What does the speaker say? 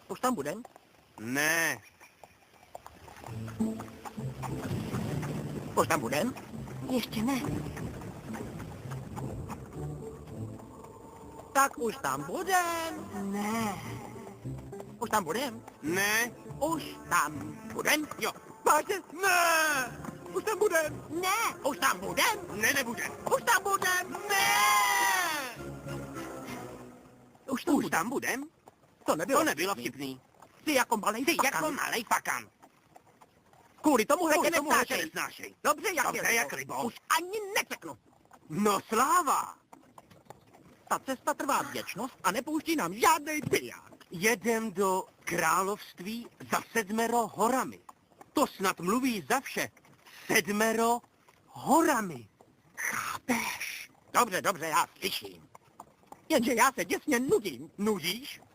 Už tam budem? Ne, Už tam budem? Ještě ne. Tak už tam budem. Ne. Už tam budem? ne, Už tam budem? jo, Vážně? ne, Už tam budem? Ne. Už tam budem? ne, nebude. Už tam budem? Ne! Už tam Už budem? tam budem? To nebylo. To nebylo vtipný. Ty jako malej Ty fakan. jako malej fakan. Kvůli tomu Kvůli tě tomu tě nesnášej. nesnášej. Dobře, jak Dobře, je jak libo. Už ani neřeknu. No sláva. Ta cesta trvá věčnost a nepouští nám žádnej biják. Jedem do království za 7 horami. To snad mluví za vše. 7 horami. Chápeš? Dobře, dobře, já slyším. Jenže já se děsně nudím. Nudíš? Tak